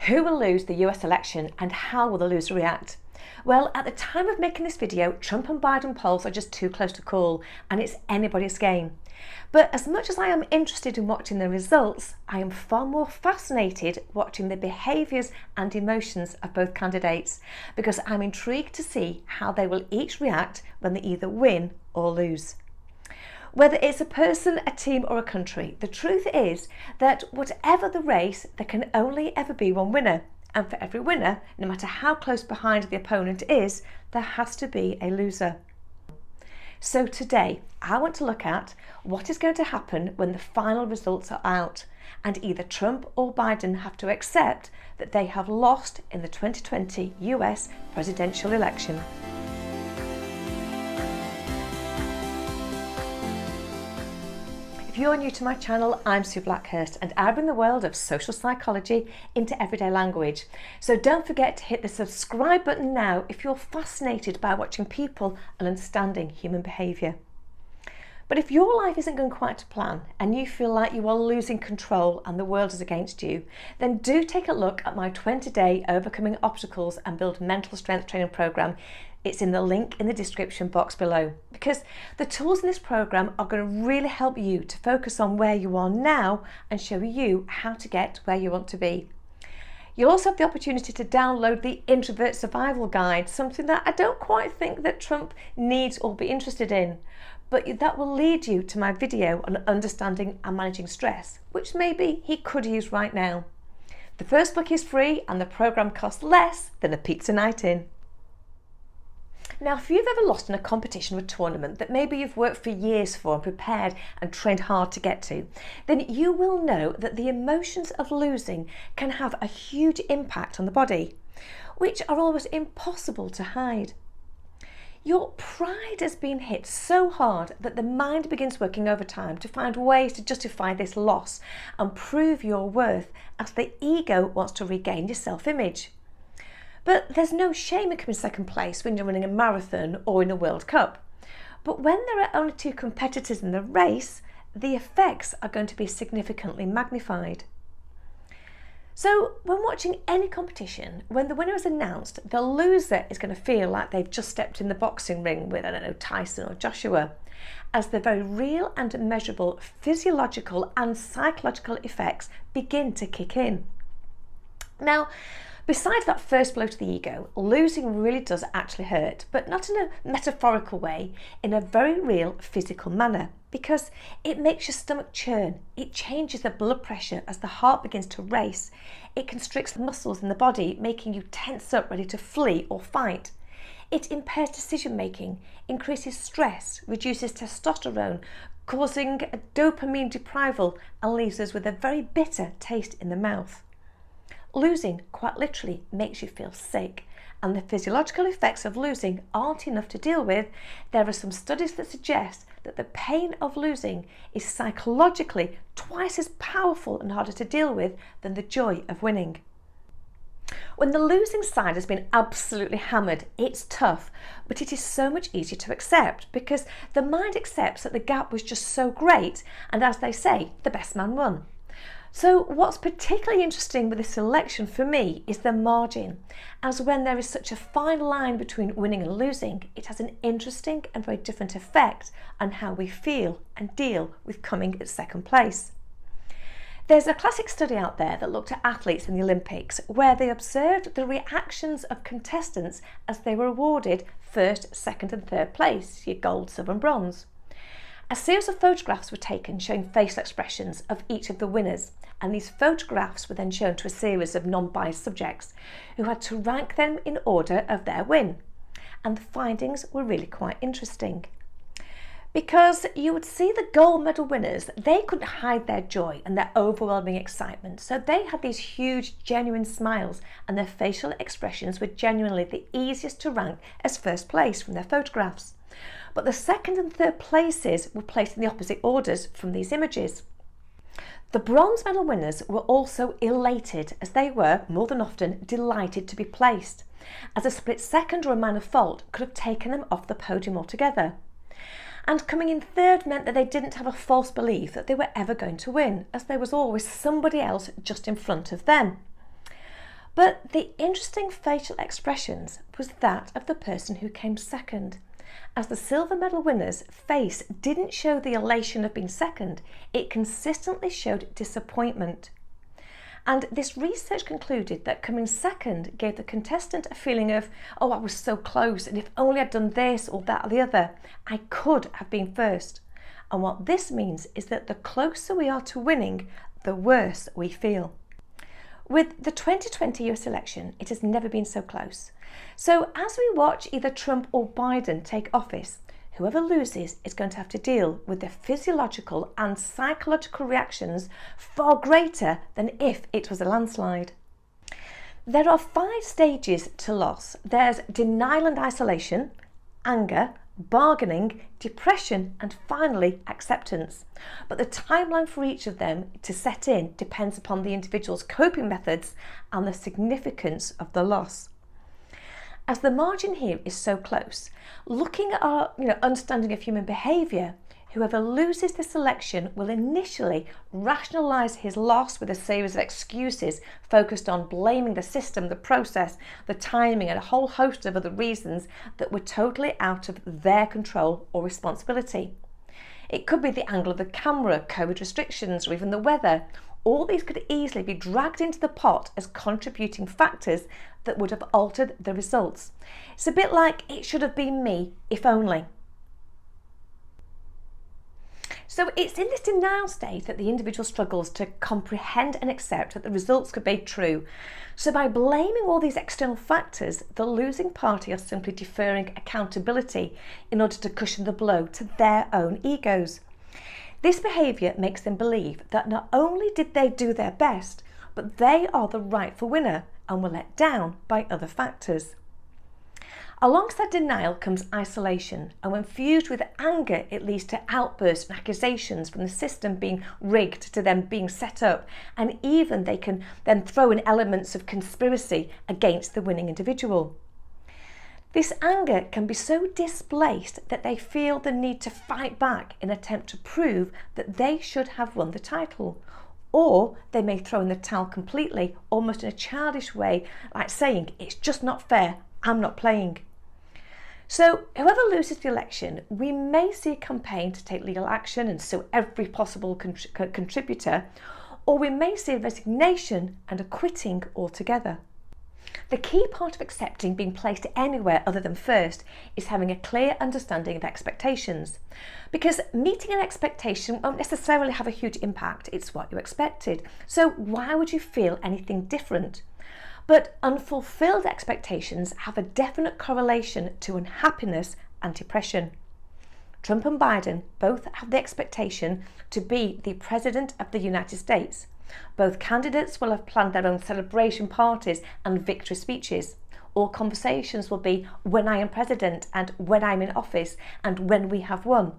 Who will lose the US election and how will the loser react? Well, at the time of making this video, Trump and Biden polls are just too close to call and it's anybody's game. But as much as I am interested in watching the results, I am far more fascinated watching the behaviours and emotions of both candidates because I'm intrigued to see how they will each react when they either win or lose. Whether it's a person, a team or a country, the truth is that whatever the race, there can only ever be one winner. And for every winner, no matter how close behind the opponent is, there has to be a loser. So today, I want to look at what is going to happen when the final results are out and either Trump or Biden have to accept that they have lost in the 2020 US presidential election. If you're new to my channel, I'm Sue Blackhurst and I bring the world of social psychology into everyday language. So don't forget to hit the subscribe button now if you're fascinated by watching people and understanding human behaviour. But if your life isn't going quite to plan and you feel like you are losing control and the world is against you, then do take a look at my 20-day Overcoming Obstacles and Build Mental Strength training programme. It's in the link in the description box below, because the tools in this program are going to really help you to focus on where you are now and show you how to get where you want to be. You'll also have the opportunity to download the Introvert Survival Guide, something that I don't quite think that Trump needs or be interested in, but that will lead you to my video on understanding and managing stress, which maybe he could use right now. The first book is free and the program costs less than a pizza night in. Now, if you've ever lost in a competition or a tournament that maybe you've worked for years for and prepared and trained hard to get to, then you will know that the emotions of losing can have a huge impact on the body, which are almost impossible to hide. Your pride has been hit so hard that the mind begins working overtime to find ways to justify this loss and prove your worth as the ego wants to regain your self-image. But there's no shame in coming second place when you're running a marathon or in a World Cup. But when there are only two competitors in the race, the effects are going to be significantly magnified. So when watching any competition, when the winner is announced, the loser is going to feel like they've just stepped in the boxing ring with, I don't know, Tyson or Joshua, as the very real and measurable physiological and psychological effects begin to kick in. Now, besides that first blow to the ego, losing really does actually hurt, but not in a metaphorical way, in a very real physical manner, because it makes your stomach churn, it changes the blood pressure as the heart begins to race, it constricts the muscles in the body, making you tense up ready to flee or fight. It impairs decision making, increases stress, reduces testosterone, causing a dopamine deprival and leaves us with a very bitter taste in the mouth. Losing quite literally makes you feel sick, and the physiological effects of losing aren't enough to deal with. There are some studies that suggest that the pain of losing is psychologically twice as powerful and harder to deal with than the joy of winning. When the losing side has been absolutely hammered, it's tough, but it is so much easier to accept because the mind accepts that the gap was just so great, and as they say, the best man won. So what's particularly interesting with this election for me is the margin, as when there is such a fine line between winning and losing, it has an interesting and very different effect on how we feel and deal with coming at second place. There's a classic study out there that looked at athletes in the Olympics where they observed the reactions of contestants as they were awarded first, second and third place, your gold, silver and bronze. A series of photographs were taken showing facial expressions of each of the winners, and these photographs were then shown to a series of non-biased subjects who had to rank them in order of their win. And the findings were really quite interesting. Because you would see the gold medal winners, they couldn't hide their joy and their overwhelming excitement. So they had these huge, genuine smiles, and their facial expressions were genuinely the easiest to rank as first place from their photographs. But the second and third places were placed in the opposite orders from these images. The bronze medal winners were also elated, as they were, more than often, delighted to be placed, as a split second or a minor fault could have taken them off the podium altogether. And coming in third meant that they didn't have a false belief that they were ever going to win, as there was always somebody else just in front of them. But the interesting facial expressions was that of the person who came second. As the silver medal winner's face didn't show the elation of being second, it consistently showed disappointment. And this research concluded that coming second gave the contestant a feeling of, oh, I was so close, and if only I'd done this or that or the other, I could have been first. And what this means is that the closer we are to winning, the worse we feel. With the 2020 US election, it has never been so close. So as we watch either Trump or Biden take office, whoever loses is going to have to deal with the physiological and psychological reactions far greater than if it was a landslide. There are 5 stages to loss. There's denial and isolation, anger, bargaining, depression, and finally acceptance. But the timeline for each of them to set in depends upon the individual's coping methods and the significance of the loss. As the margin here is so close, looking at our understanding of human behaviour, whoever loses this election will initially rationalise his loss with a series of excuses focused on blaming the system, the process, the timing, and a whole host of other reasons that were totally out of their control or responsibility. It could be the angle of the camera, COVID restrictions, or even the weather. All these could easily be dragged into the pot as contributing factors that would have altered the results. It's a bit like it should have been me, if only. So it's in this denial state that the individual struggles to comprehend and accept that the results could be true. So by blaming all these external factors, the losing party are simply deferring accountability in order to cushion the blow to their own egos. This behaviour makes them believe that not only did they do their best, but they are the rightful winner and were let down by other factors. Alongside denial comes isolation, and when fused with anger, it leads to outbursts and accusations from the system being rigged to them being set up, and even they can then throw in elements of conspiracy against the winning individual. This anger can be so displaced that they feel the need to fight back in an attempt to prove that they should have won the title. Or they may throw in the towel completely, almost in a childish way, like saying, it's just not fair, I'm not playing. So whoever loses the election, we may see a campaign to take legal action and sue every possible contributor, or we may see a resignation and a quitting altogether. The key part of accepting being placed anywhere other than first is having a clear understanding of expectations. Because meeting an expectation won't necessarily have a huge impact, it's what you expected. So why would you feel anything different? But unfulfilled expectations have a definite correlation to unhappiness and depression. Trump and Biden both have the expectation to be the President of the United States. Both candidates will have planned their own celebration parties and victory speeches. All conversations will be when I am president and when I'm in office and when we have won.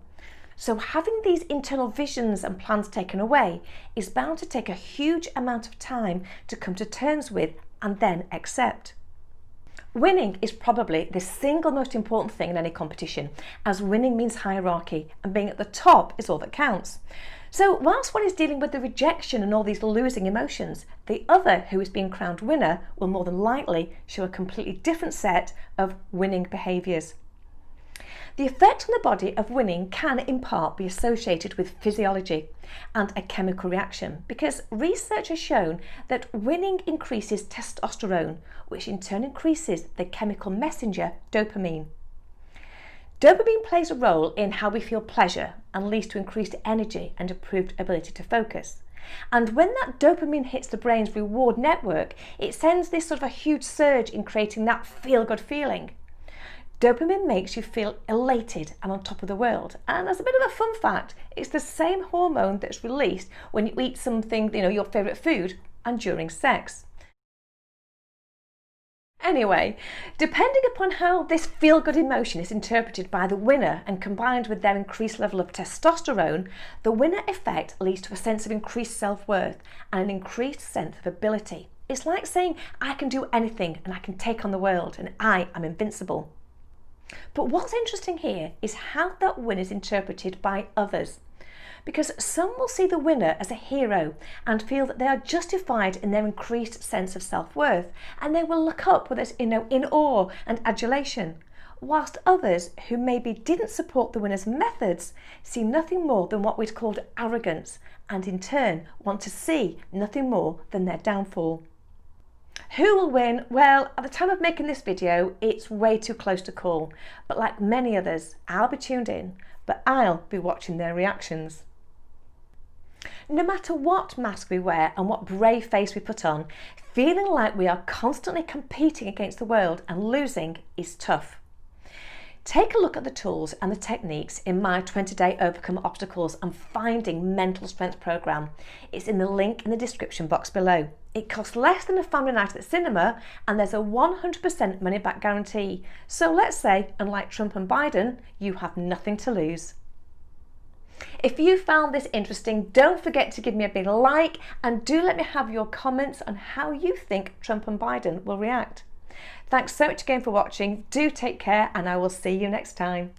So having these internal visions and plans taken away is bound to take a huge amount of time to come to terms with and then accept. Winning is probably the single most important thing in any competition, as winning means hierarchy and being at the top is all that counts. So whilst one is dealing with the rejection and all these losing emotions, the other who is being crowned winner will more than likely show a completely different set of winning behaviours. The effect on the body of winning can in part be associated with physiology and a chemical reaction, because research has shown that winning increases testosterone, which in turn increases the chemical messenger dopamine. Dopamine plays a role in how we feel pleasure and leads to increased energy and improved ability to focus. And when that dopamine hits the brain's reward network, it sends this sort of a huge surge in creating that feel-good feeling. Dopamine makes you feel elated and on top of the world. And as a bit of a fun fact, it's the same hormone that's released when you eat something, your favourite food, and during sex. Anyway, depending upon how this feel-good emotion is interpreted by the winner and combined with their increased level of testosterone, the winner effect leads to a sense of increased self-worth and an increased sense of ability. It's like saying, I can do anything and I can take on the world and I am invincible. But what's interesting here is how that win is interpreted by others. because some will see the winner as a hero and feel that they are justified in their increased sense of self-worth, and they will look up with us, in awe and adulation, whilst others who maybe didn't support the winner's methods see nothing more than what we'd called arrogance, and in turn want to see nothing more than their downfall. Who will win? Well, at the time of making this video, it's way too close to call, but like many others, I'll be tuned in, but I'll be watching their reactions. No matter what mask we wear and what brave face we put on, feeling like we are constantly competing against the world and losing is tough. Take a look at the tools and the techniques in my 20-day Overcome Obstacles and Finding Mental Strength program. It's in the link in the description box below. It costs less than a family night at the cinema, and there's a 100% money back guarantee. So let's say, unlike Trump and Biden, you have nothing to lose. If you found this interesting, don't forget to give me a big like, and do let me have your comments on how you think Trump and Biden will react. Thanks so much again for watching. Do take care, and I will see you next time.